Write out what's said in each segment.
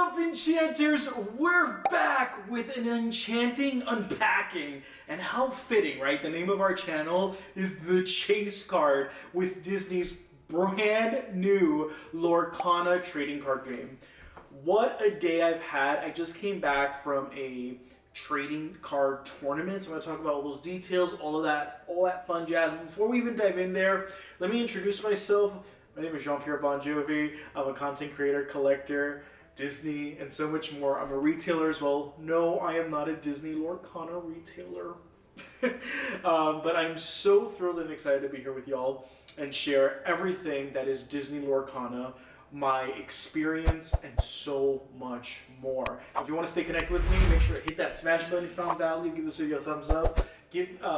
up, enchanters? We're back with an enchanting unpacking. And how fitting, right? The name of our channel is the Chase Card with Disney's brand new Lorcana trading card game. What a day I've had. I just came back from a trading card tournament. So I'm going to talk about all those details, all that fun jazz. Before we even dive in there, let me introduce myself. My name is Jean-Pierre Bon Jovi. I'm a content creator, collector, Disney, and so much more. I'm a retailer as well. No, I am not a Disney Lorcana retailer. But I'm so thrilled and excited to be here with y'all and share everything that is Disney Lorcana, my experience, and so much more. If you want to stay connected with me, make sure to hit that smash button if you found value. Give this video a thumbs up.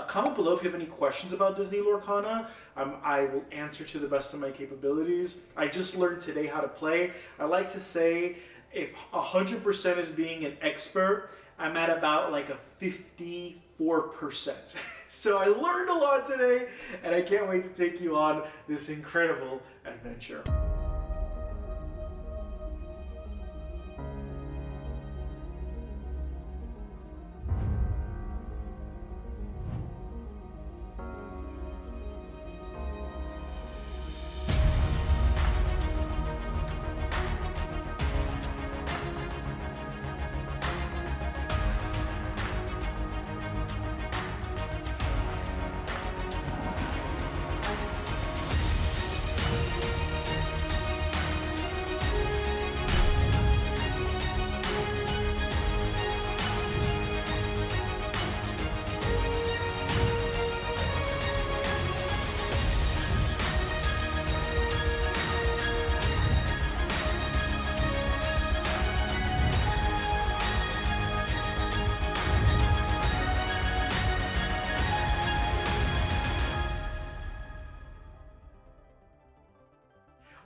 Comment below if you have any questions about Disney Lorcana. I will answer to the best of my capabilities. I just learned today how to play. I like to say if 100% is being an expert, I'm at about like a 54%. So I learned a lot today, and I can't wait to take you on this incredible adventure.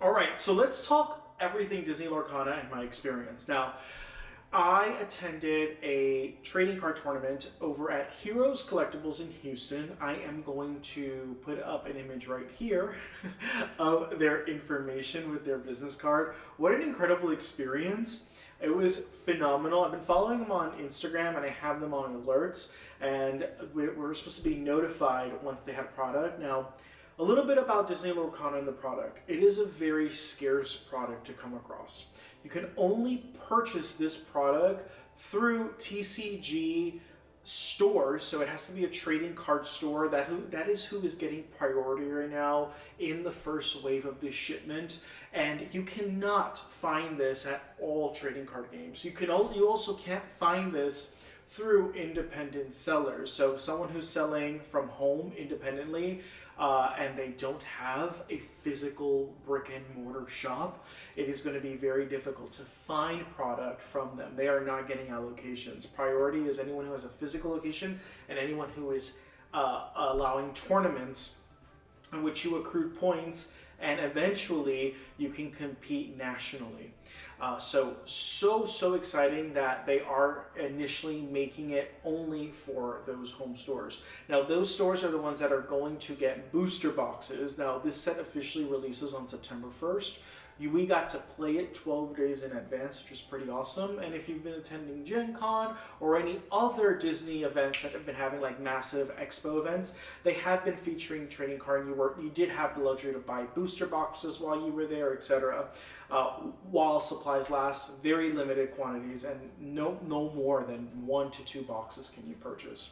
Alright, so let's talk everything Disney Lorcana and my experience. Now, I attended a trading card tournament over at Heroes Collectibles in Houston. I am going to put up an image right here of their information with their business card. What an incredible experience. It was phenomenal. I've been following them on Instagram and I have them on alerts, and we're supposed to be notified once they have product. Now, a little bit about Disney Lorcana and the product. It is a very scarce product to come across. You can only purchase this product through TCG stores, so it has to be a trading card store. That is who is getting priority right now in the first wave of this shipment, and you cannot find this at all trading card games. You also can't find this through independent sellers. So someone who's selling from home independently and they don't have a physical brick and mortar shop, it is going to be very difficult to find product from them. They are not getting allocations. Priority is anyone who has a physical location and anyone who is allowing tournaments in which you accrue points and eventually you can compete nationally. So exciting that they are initially making it only for those home stores. Now, those stores are the ones that are going to get booster boxes. Now, this set officially releases on September 1st. We got to play it 12 days in advance, which is pretty awesome. And if you've been attending Gen Con or any other Disney events that have been having like massive expo events, they have been featuring trading card. You did have the luxury to buy booster boxes while you were there, etc. While supplies last, very limited quantities, and no more than 1 to 2 boxes can you purchase.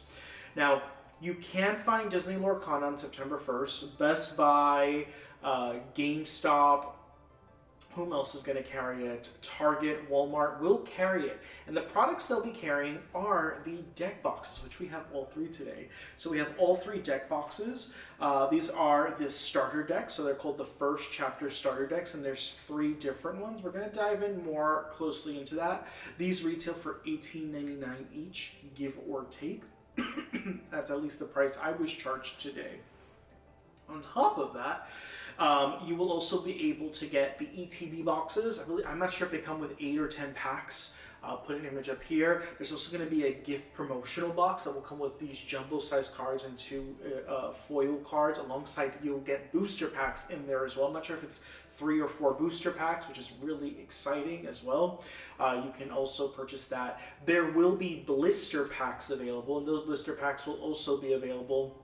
Now, you can find Disney Lorcana on September 1st. Best Buy, GameStop, whom else is going to carry it? Target, Walmart will carry it. And the products they'll be carrying are the deck boxes, which we have all 3 today. So we have all 3 deck boxes. These are the starter decks. So they're called the first chapter starter decks, and there's 3 different ones. We're going to dive in more closely into that. These retail for $18.99 each, give or take. That's at least the price I was charged today. On top of that, You will also be able to get the ETB boxes. I'm not sure if they come with 8 or 10 packs. I'll put an image up here. There's also going to be a gift promotional box that will come with these jumbo-sized cards and 2 foil cards. Alongside, you'll get booster packs in there as well. I'm not sure if it's 3 or 4 booster packs, which is really exciting as well. You can also purchase that. There will be blister packs available, and those blister packs will also be available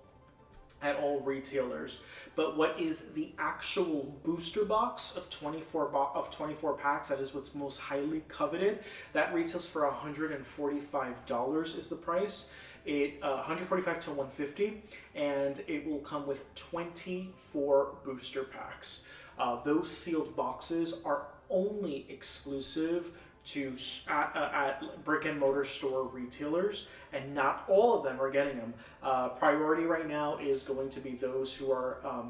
at all retailers. But what is the actual booster box of 24 packs, that is what's most highly coveted, that retails for $145 is the price. It $145 to $150, and it will come with 24 booster packs. Those sealed boxes are only exclusive to at brick and mortar store retailers, and not all of them are getting them. Priority right now is going to be those who are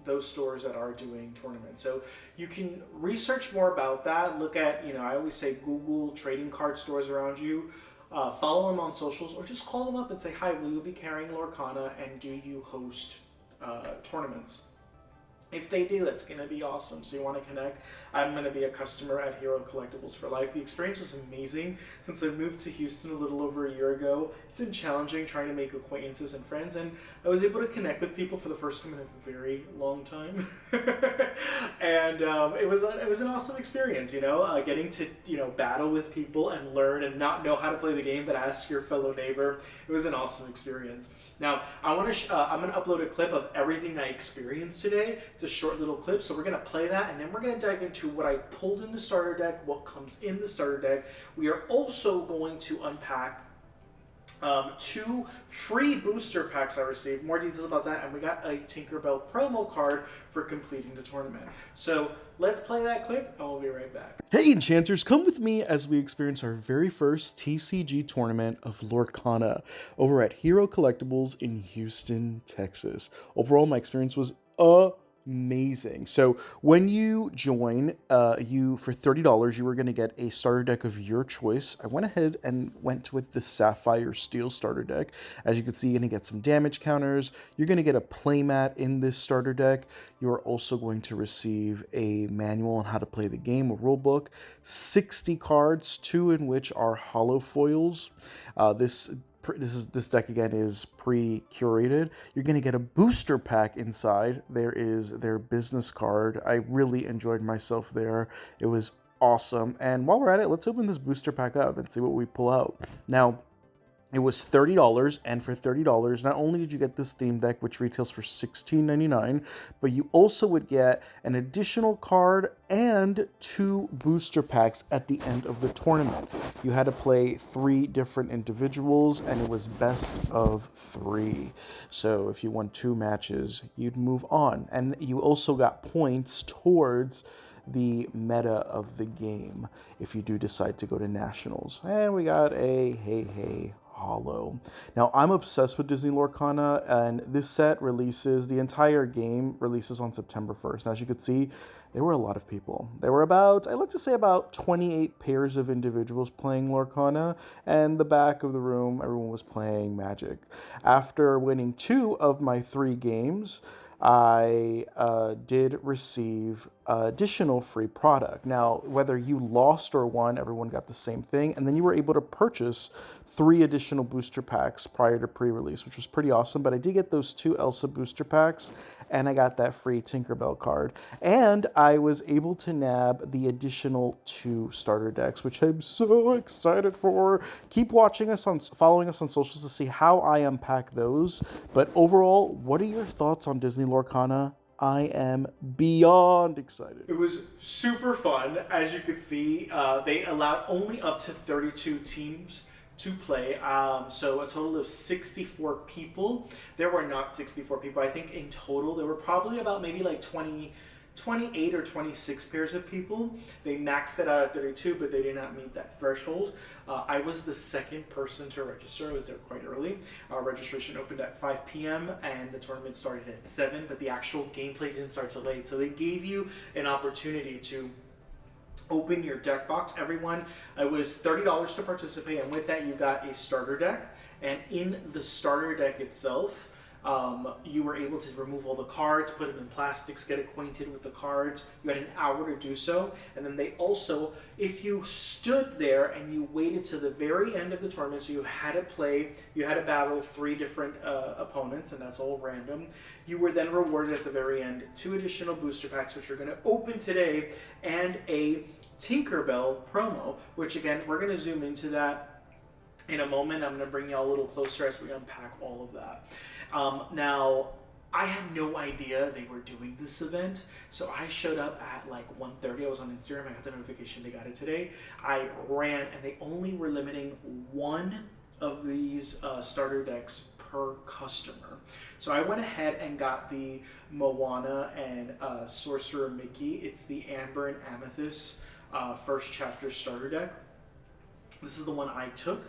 those stores that are doing tournaments. So you can research more about that. Look at, I always say Google trading card stores around you. Follow them on socials, or just call them up and say, hi, will you be carrying Lorcana, and do you host tournaments? If they do, that's going to be awesome. So you want to connect. I'm going to be a customer at Hero Collectibles for life. The experience was amazing. Since I moved to Houston a little over a year ago, it's been challenging trying to make acquaintances and friends, and I was able to connect with people for the first time in a very long time. And it was an awesome experience, getting to battle with people and learn and not know how to play the game, but ask your fellow neighbor. It was an awesome experience. Now I'm going to upload a clip of everything I experienced today. It's a short little clip, so we're going to play that, and then we're going to dive into what I pulled in the starter deck, what comes in the starter deck. We are also going to unpack 2 free booster packs I received. More details about that, and we got a Tinkerbell promo card for completing the tournament. So let's play that clip, and we'll be right back. Hey Enchanters, come with me as we experience our very first TCG tournament of Lorcana over at Hero Collectibles in Houston, Texas. Overall, my experience was amazing. So when you join, for $30, you were going to get a starter deck of your choice. I went ahead and went with the Sapphire Steel starter deck. As you can see, you're going to get some damage counters. You're going to get a playmat in this starter deck. You are also going to receive a manual on how to play the game, a rule book, 60 cards, 2 in which are hollow foils. This deck again is pre-curated. You're going to get a booster pack inside. There is their business card. I really enjoyed myself there. It was awesome. And while we're at it, let's open this booster pack up and see what we pull out. Now, it was $30, and for $30, not only did you get this theme deck, which retails for $16.99, but you also would get an additional card and 2 booster packs at the end of the tournament. You had to play 3 different individuals, and it was best of 3. So if you won 2 matches, you'd move on. And you also got points towards the meta of the game if you do decide to go to nationals. And we got a hey hollow. Now, I'm obsessed with Disney Lorcana, and this set releases, the entire game releases on September 1st. Now, as you could see, there were a lot of people. There were about 28 pairs of individuals playing Lorcana, and the back of the room, everyone was playing Magic. After winning 2 of my 3 games, I did receive additional free product. Now, whether you lost or won, everyone got the same thing. And then you were able to purchase 3 additional booster packs prior to pre-release, which was pretty awesome. But I did get those 2 Elsa booster packs, and I got that free Tinkerbell card. And I was able to nab the additional 2 starter decks, which I'm so excited for. Keep following us on socials to see how I unpack those. But overall, what are your thoughts on Disney Lorcana? I am beyond excited. It was super fun. As you could see, they allowed only up to 32 teams to play. So a total of 64 people. There were not 64 people. I think in total there were probably about maybe like 28 or 26 pairs of people. They maxed it out at 32, but they did not meet that threshold. I was the second person to register. I was there quite early. Registration opened at 5 p.m. and the tournament started at 7, but the actual gameplay didn't start till late. So they gave you an opportunity to open your deck box. Everyone, it was $30 to participate, and with that you got a starter deck. And in the starter deck itself, You were able to remove all the cards, put them in plastics, get acquainted with the cards. You had an hour to do so. And then they also, if you stood there and you waited to the very end of the tournament, so you had to battle 3 different opponents, and that's all random. You were then rewarded at the very end 2 additional booster packs, which we're going to open today, and a Tinkerbell promo, which again, we're going to zoom into that in a moment. I'm going to bring y'all a little closer as we unpack all of that. Now, I had no idea they were doing this event, so I showed up at like 1:30. I was on Instagram. I got the notification they got it today. I ran, and they only were limiting 1 of these starter decks per customer. So I went ahead and got the Moana and Sorcerer Mickey. It's the Amber and Amethyst first chapter starter deck. This is the one I took.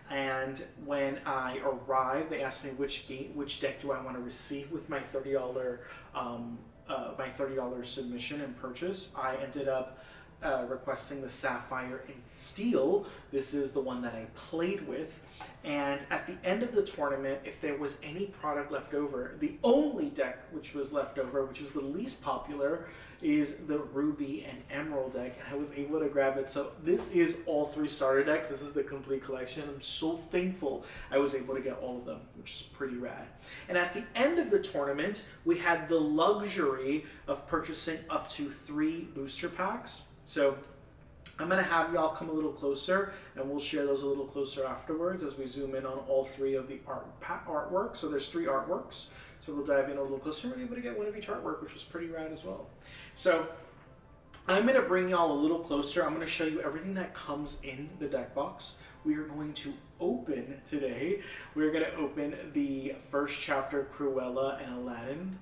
And when I arrived, they asked me which deck do I want to receive with my $30 submission and purchase. I ended up requesting the Sapphire and Steel. This is the one that I played with. And at the end of the tournament, if there was any product left over, the only deck which was left over, which was the least popular, is the Ruby and Emerald deck, and I was able to grab it. So this is all 3 starter decks. This is the complete collection. I'm so thankful I was able to get all of them, which is pretty rad. And at the end of the tournament, we had the luxury of purchasing up to 3 booster packs. So I'm going to have y'all come a little closer, and we'll share those a little closer afterwards as we zoom in on all 3 of the artworks. So there's 3 artworks. So we'll dive in a little closer. We're able to get 1 of each artwork, which was pretty rad as well. So I'm going to bring y'all a little closer. I'm going to show you everything that comes in the deck box. We are going to open today. We're going to open the first chapter Cruella and Aladdin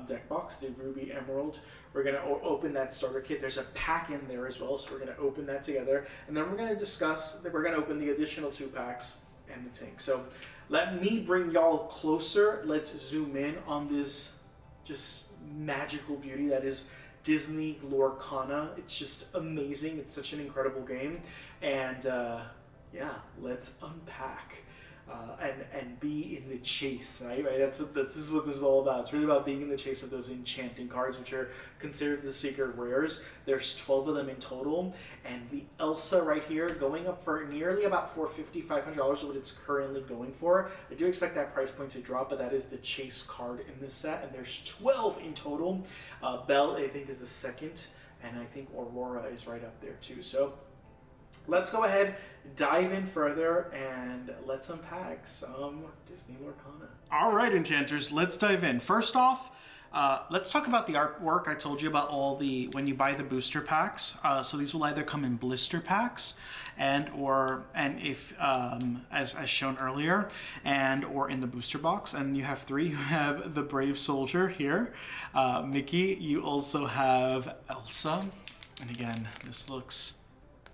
deck box, the Ruby Emerald. We're going to open that starter kit. There's a pack in there as well, so we're going to open that together. And then we're going to open the additional 2 packs and the tank. So let me bring y'all closer. Let's zoom in on this just magical beauty that is Disney Lorcana. It's just amazing. It's such an incredible game. And yeah, let's unpack and be in the chase, right? This is what this is all about. It's really about being in the chase of those enchanting cards, which are considered the secret rares. There's 12 of them in total, and the Elsa right here going up for nearly about $450, $500 is what it's currently going for. I do expect that price point to drop, but that is the chase card in this set, and there's 12 in total. Belle, I think, is the second, and I think Aurora is right up there too. So let's go ahead, dive in further, and let's unpack some Disney Lorcana. All right, Enchanters, let's dive in. First off, let's talk about the artwork. I told you about when you buy the booster packs. So these will either come in blister packs and if as shown earlier, or in the booster box. And you have 3. You have the Brave Soldier here, Mickey. You also have Elsa, and again, this looks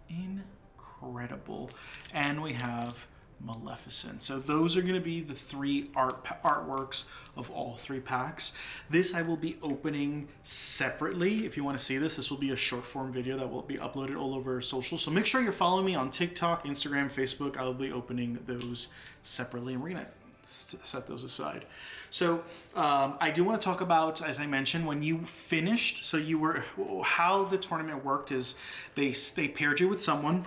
incredible. And we have Maleficent. So those are going to be the 3 artworks of all 3 packs. This I will be opening separately. If you want to see this will be a short form video that will be uploaded all over social. So make sure you're following me on TikTok, Instagram, Facebook. I will be opening those separately, and we're going to set those aside. So I do want to talk about, as I mentioned, when you finished, how the tournament worked is they paired you with someone.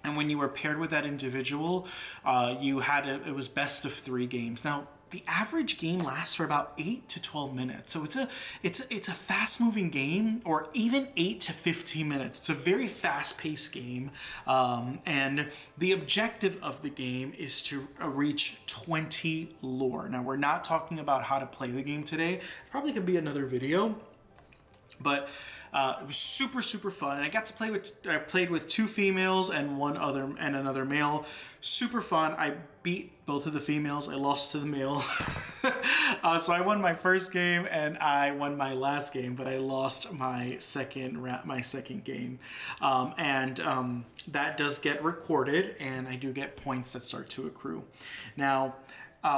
And when you were paired with that individual, it was best of 3 games. Now, the average game lasts for about 8 to 12 minutes. So it's a fast-moving game, or even 8 to 15 minutes. It's a very fast-paced game. And the objective of the game is to reach 20 lore. Now, we're not talking about how to play the game today. Probably could be another video. But it was super, super fun. And I played with 2 females and another male. Super fun. I beat both of the females. I lost to the male. So I won my first game and I won my last game, but I lost my second game. That does get recorded, and I do get points that start to accrue. Now,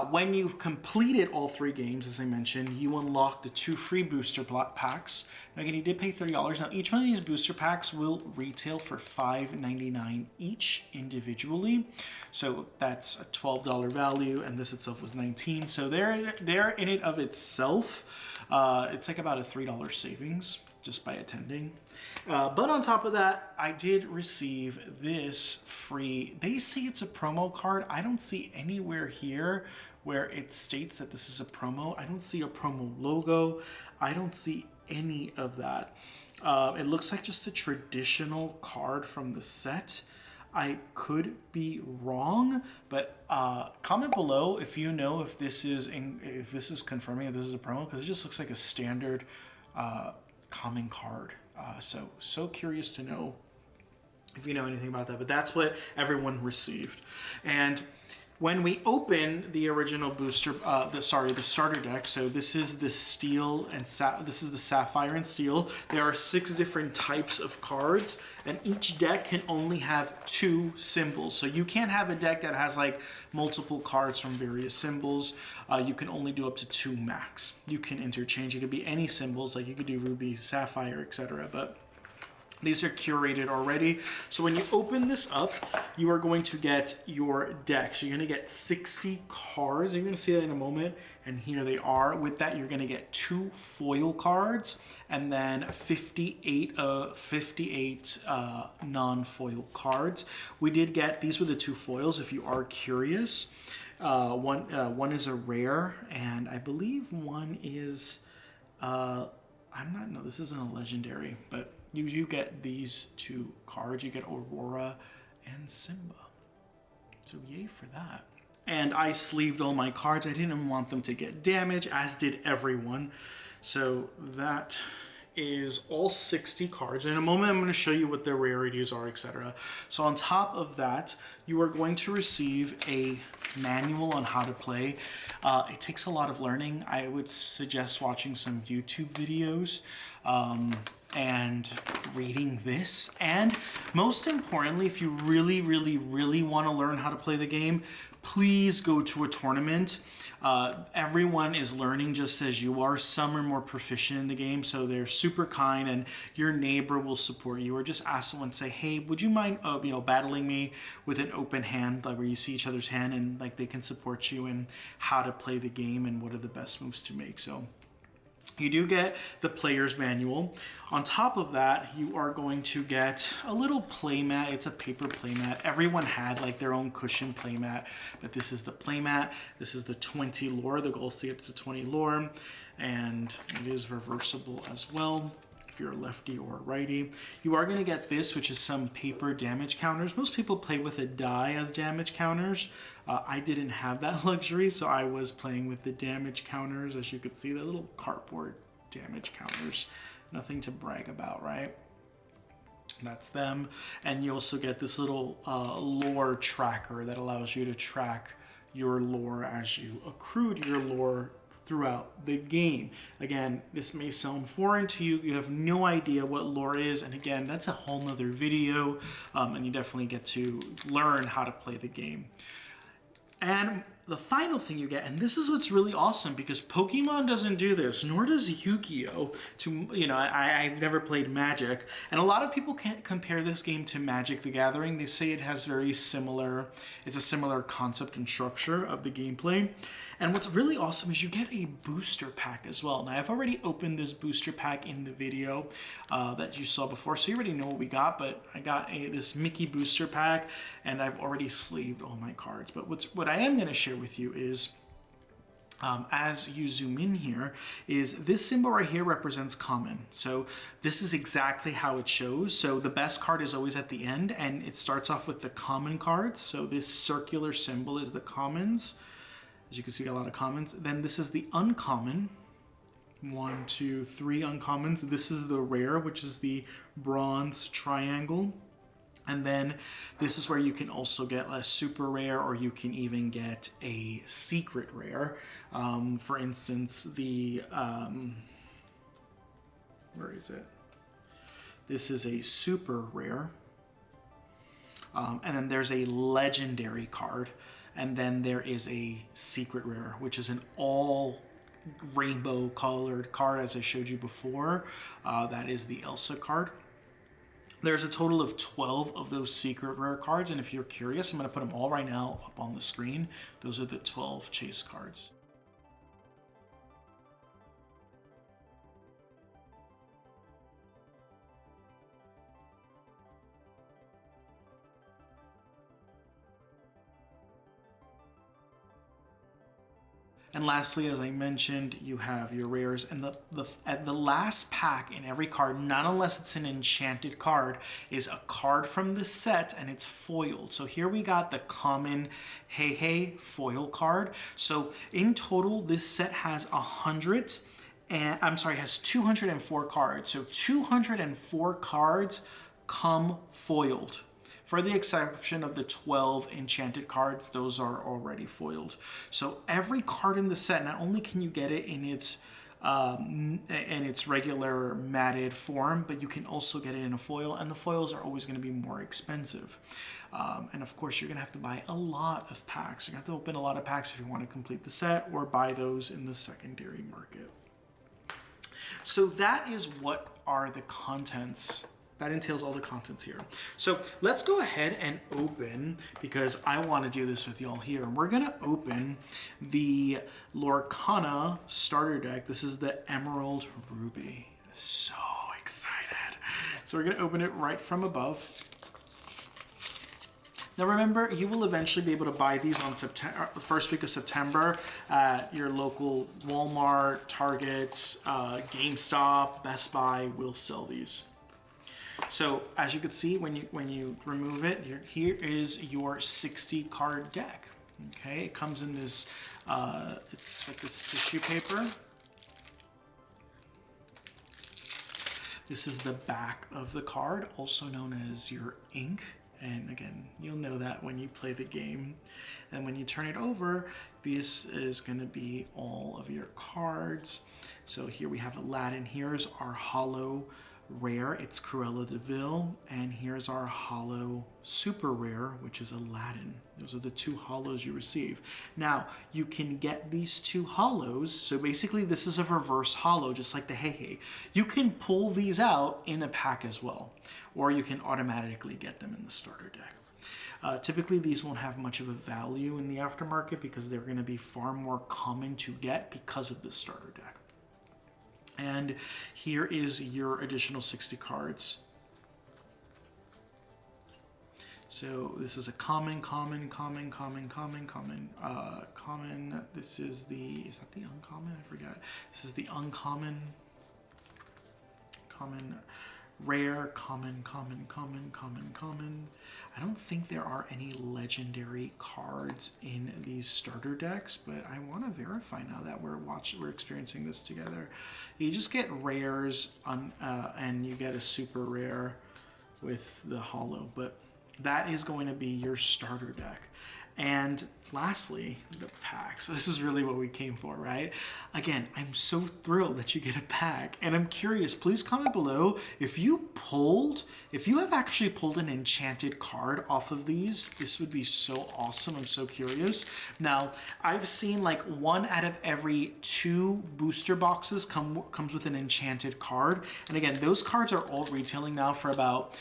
When you've completed all 3 games, as I mentioned, you unlock the 2 free booster packs. Now, again, you did pay $30. Now, each one of these booster packs will retail for $5.99 each individually. So that's a $12 value, and this itself was $19. So they're in it of itself. It's like about a $3 savings just by attending. But on top of that, I did receive this free, they say it's a promo card. I don't see anywhere here where it states that this is a promo. I don't see a promo logo. I don't see any of that. It looks like just a traditional card from the set. I could be wrong, but comment below if you know if this is confirming that this is a promo, because it just looks like a standard common card. So curious to know if you know anything about that, but that's what everyone received. And when we open the original booster, the starter deck, so this is the steel and this is the sapphire and steel. There are 6 different types of cards, and each deck can only have 2 symbols. So you can't have a deck that has like multiple cards from various symbols. You can only do up to 2 max. You can interchange. It could be any symbols, like you could do ruby, sapphire, etc. But these are curated already. So when you open this up, you are going to get your deck. So you're going to get 60 cards. You're going to see that in a moment. And here they are. With that, you're going to get 2 foil cards and then 58 non-foil cards. We did get, these were the 2 foils if you are curious. One is a rare, and I believe one is, this isn't a legendary, but you get these 2 cards. You get Aurora and Simba. So yay for that. And I sleeved all my cards. I didn't want them to get damaged, as did everyone. So that is all 60 cards. In a moment, I'm going to show you what their rarities are, etc. So on top of that, you are going to receive a manual on how to play. It takes a lot of learning. I would suggest watching some YouTube videos and reading this. And most importantly, if you really, really, really want to learn how to play the game, please go to a tournament. Everyone is learning just as you are. Some are more proficient in the game, so they're super kind, and your neighbor will support you. Or just ask someone, say, hey, would you mind battling me with an open hand, like where you see each other's hand, and like they can support you in how to play the game and what are the best moves to make. So you do get the player's manual. On top of that, you are going to get a little playmat. It's a paper playmat. Everyone had like their own cushion playmat, but this is the playmat. This is the 20 lore. The goal is to get to 20 lore, and it is reversible as well if you're a lefty or a righty. You are going to get this, which is some paper damage counters. Most people play with a die as damage counters. I didn't have that luxury, so I was playing with the damage counters. As you could see, the little cardboard damage counters. Nothing to brag about, right? That's them. And you also get this little lore tracker that allows you to track your lore as you accrued your lore throughout the game. Again, this may sound foreign to you. You have no idea what lore is. And again, that's a whole nother video. And you definitely get to learn how to play the game. And the final thing you get, and this is what's really awesome, because Pokemon doesn't do this, nor does Yu-Gi-Oh! I've never played Magic, and a lot of people can't compare this game to Magic the Gathering. They say it has it's a similar concept and structure of the gameplay. And what's really awesome is you get a booster pack as well. Now, I've already opened this booster pack in the video that you saw before, so you already know what we got, but I got this Mickey booster pack, and I've already sleeved all my cards. But what I am going to share with you is, as you zoom in here, is this symbol right here represents common. So this is exactly how it shows. So the best card is always at the end, and it starts off with the common cards. So this circular symbol is the commons. As you can see, a lot of commons. Then this is the uncommon. 1, 2, 3 uncommons. This is the rare, which is the bronze triangle. And then this is where you can also get a super rare, or you can even get a secret rare. For instance, where is it? This is a super rare. And then there's a legendary card. And then there is a secret rare, which is an all rainbow colored card, as I showed you before. That is the Elsa card. There's a total of 12 of those secret rare cards, and if you're curious, I'm going to put them all right now up on the screen. Those are the 12 chase cards. And lastly, as I mentioned, you have your rares, and at the last pack in every card, not unless it's an enchanted card, is a card from the set, and it's foiled. So here we got the common Hey Hey foil card. So in total, this set has 204 cards. So 204 cards come foiled. For the exception of the 12 enchanted cards, those are already foiled. So every card in the set, not only can you get it in its regular matted form, but you can also get it in a foil, and the foils are always going to be more expensive. And of course, you're going to have to buy a lot of packs. You're going to have to open a lot of packs if you want to complete the set, or buy those in the secondary market. So that is what are the contents. That entails all the contents here. So let's go ahead and open, because I want to do this with y'all here. And we're going to open the Lorcana starter deck. This is the Emerald Ruby. So excited. So we're going to open it right from above. Now remember, you will eventually be able to buy these on September, the first week of September at your local Walmart, Target, GameStop, Best Buy will sell these. So as you can see, when you remove it, here is your 60 card deck. Okay, it comes in this, it's like this tissue paper. This is the back of the card, also known as your ink. And again, you'll know that when you play the game. And when you turn it over, this is going to be all of your cards. So here we have Aladdin. Here's our holo rare, it's Cruella de Vil, and here's our holo super rare, which is Aladdin. Those are the two holos you receive. Now, you can get these two holos, so basically this is a reverse holo, just like the Hey Hey. You can pull these out in a pack as well, or you can automatically get them in the starter deck. Typically, these won't have much of a value in the aftermarket because they're going to be far more common to get because of the starter deck. And here is your additional 60 cards. So this is a common. This is is that the uncommon? I forgot. This is the uncommon, rare, common. I don't think there are any legendary cards in these starter decks, but I want to verify now that we're experiencing this together. You just get rares and you get a super rare with the holo, but that is going to be your starter deck. And lastly, the packs. This is really what we came for, right? Again, I'm so thrilled that you get a pack, and I'm curious, please comment below if you have actually pulled an enchanted card off of these. This would be so awesome. I'm so curious. Now, I've seen like 1 out of every 2 booster boxes comes with an enchanted card. And again, those cards are all retailing now for about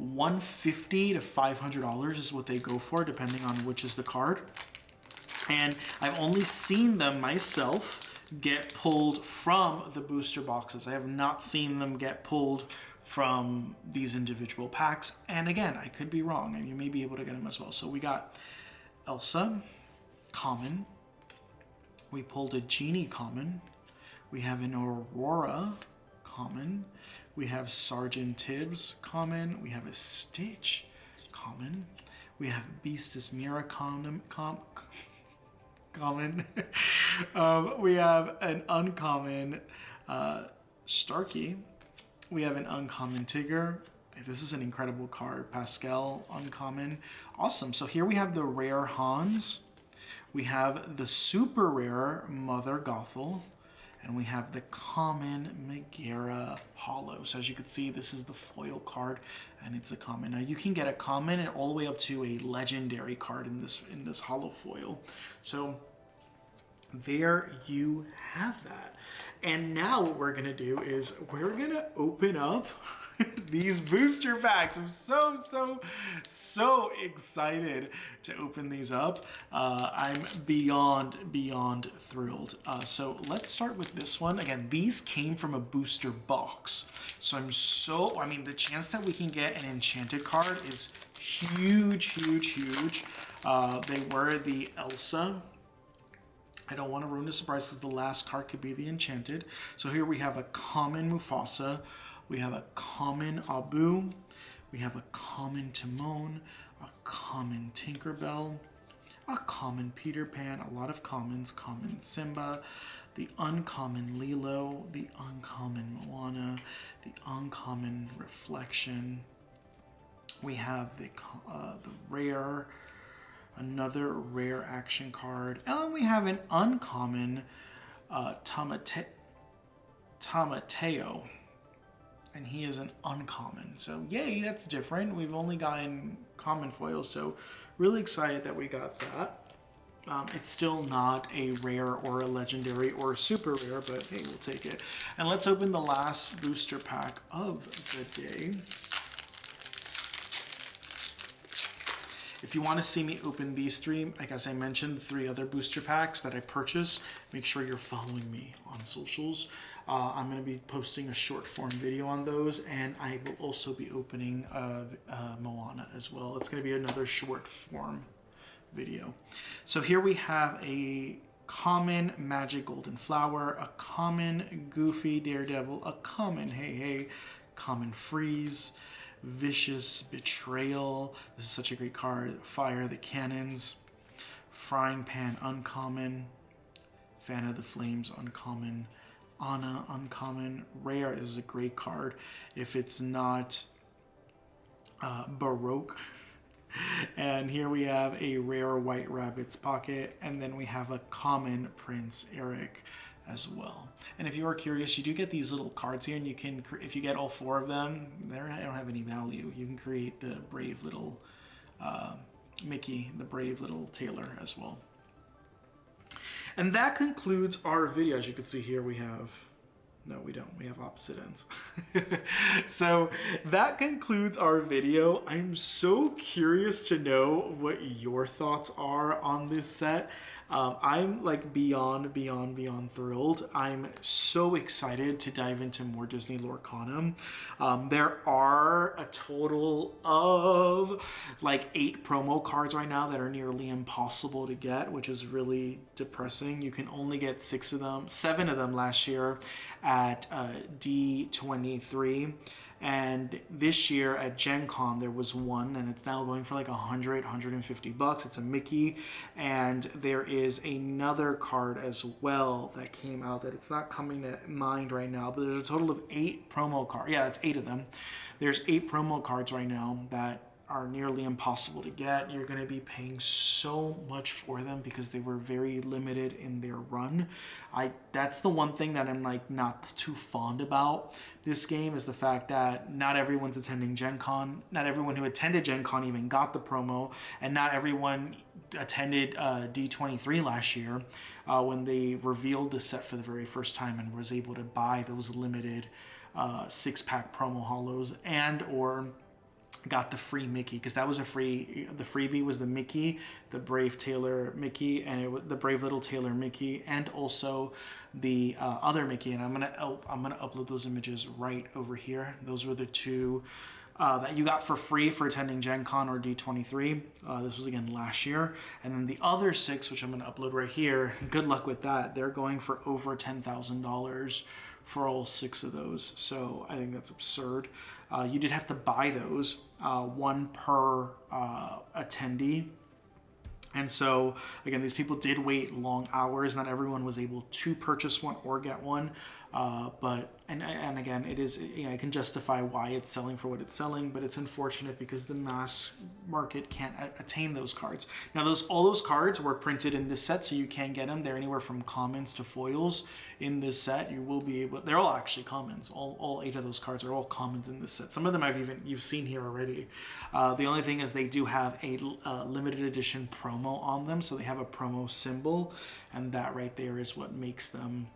$150 to $500 is what they go for, depending on which is the card. And I've only seen them myself get pulled from the booster boxes. I have not seen them get pulled from these individual packs. And again, I could be wrong, and you may be able to get them as well. So we got Elsa, common. We pulled a Genie, common. We have an Aurora, common. We have Sergeant Tibbs, common. We have a Stitch, common. We have Beastus Mira, common. We have an uncommon Starkey. We have an uncommon Tigger. This is an incredible card. Pascal, uncommon. Awesome. So here we have the rare Hans. We have the super rare Mother Gothel. And we have the common Megara Hollow. So as you can see, this is the foil card, and it's a common. Now you can get a common and all the way up to a legendary card in this hollow foil. So there you have that. And now what we're gonna do is we're gonna open up these booster packs. I'm so excited to open these up. I'm beyond thrilled. So let's start with this one. Again, these came from a booster box. So I mean, the chance that we can get an enchanted card is huge. They were the Elsa. I don't want to ruin the surprise because the last card could be the enchanted. So here we have a common Mufasa, we have a common Abu, we have a common Timon, a common Tinkerbell, a common Peter Pan, a lot of commons, common Simba, the uncommon Lilo, the uncommon Moana, the uncommon Reflection. We have the rare, another rare action card, and we have an uncommon Tamateo, and he is an uncommon. So yay, that's different. We've only gotten common foils, so really excited that we got that. It's still not a rare or a legendary or a super rare, but hey, we'll take it. And let's open the last booster pack of the day. If you want to see me open these three, like as I mentioned, the 3 other booster packs that I purchased, make sure you're following me on socials. I'm going to be posting a short form video on those, and I will also be opening Moana as well. It's going to be another short form video. So here we have a common Magic Golden Flower, a common Goofy Daredevil, a common Hey Hey, common Freeze, Vicious Betrayal. This is such a great card. Fire the Cannons, Frying Pan uncommon, Fan of the Flames uncommon, Anna uncommon. Rare is a great card if it's not Baroque. And here we have a rare White Rabbit's Pocket, and then we have a common Prince Eric as well. And if you are curious, you do get these little cards here, and you can, if you get all 4 of them, they don't have any value. You can create the brave little Mickey, the brave little Taylor as well. And that concludes our video. As you can see here, we have, no, we don't. We have opposite ends. So that concludes our video. I'm so curious to know what your thoughts are on this set. I'm like beyond thrilled. I'm so excited to dive into more Disney Lorcana. There are a total of like 8 promo cards right now that are nearly impossible to get, which is really depressing. You can only get 7 of them last year at D23. And this year at Gen Con, there was one, and it's now going for like $150. It's a Mickey, and there is another card as well that came out that it's not coming to mind right now, but there's a total of 8 promo cards. Yeah, it's 8 of them. There's 8 promo cards right now that are nearly impossible to get. You're going to be paying so much for them because they were very limited in their run. That's the one thing that I'm like not too fond about this game, is the fact that not everyone's attending Gen Con. Not everyone who attended Gen Con even got the promo, and not everyone attended D23 last year when they revealed the set for the very first time and was able to buy those limited 6-pack promo holos and or got the free Mickey, because that was the freebie was the Mickey, the Brave Taylor Mickey, and it was the Brave Little Taylor Mickey, and also the other Mickey. And I'm gonna upload those images right over here. Those were the 2 that you got for free for attending Gen Con or D23. This was again last year. And then the other 6, which I'm gonna upload right here, good luck with that. They're going for over $10,000 for all 6 of those. So I think that's absurd. You did have to buy those, 1 per attendee. And so, again, these people did wait long hours. Not everyone was able to purchase one or get one. But again, it is, I can justify why it's selling for what it's selling, but it's unfortunate because the mass market can't attain those cards. Now, all those cards were printed in this set, so you can get them. They're anywhere from commons to foils in this set. You will be able. They're all actually commons. All 8 of those cards are all commons in this set. Some of them you've seen here already. The only thing is they do have a limited edition promo on them, so they have a promo symbol, and that right there is what makes them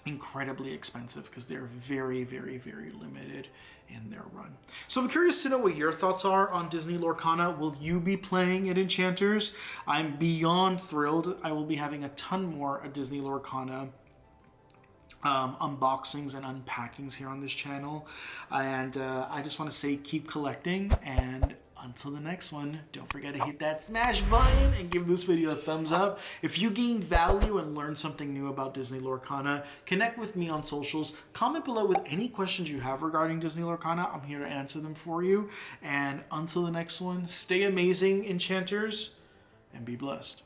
incredibly expensive because they're very, very, very limited in their run. So I'm curious to know what your thoughts are on Disney Lorcana. Will you be playing at Enchanters? I'm beyond thrilled. I will be having a ton more Disney Lorcana unboxings and unpackings here on this channel, and I just want to say keep collecting, and until the next one, don't forget to hit that smash button and give this video a thumbs up. If you gained value and learned something new about Disney Lorcana, connect with me on socials. Comment below with any questions you have regarding Disney Lorcana. I'm here to answer them for you. And until the next one, stay amazing, Enchanters, and be blessed.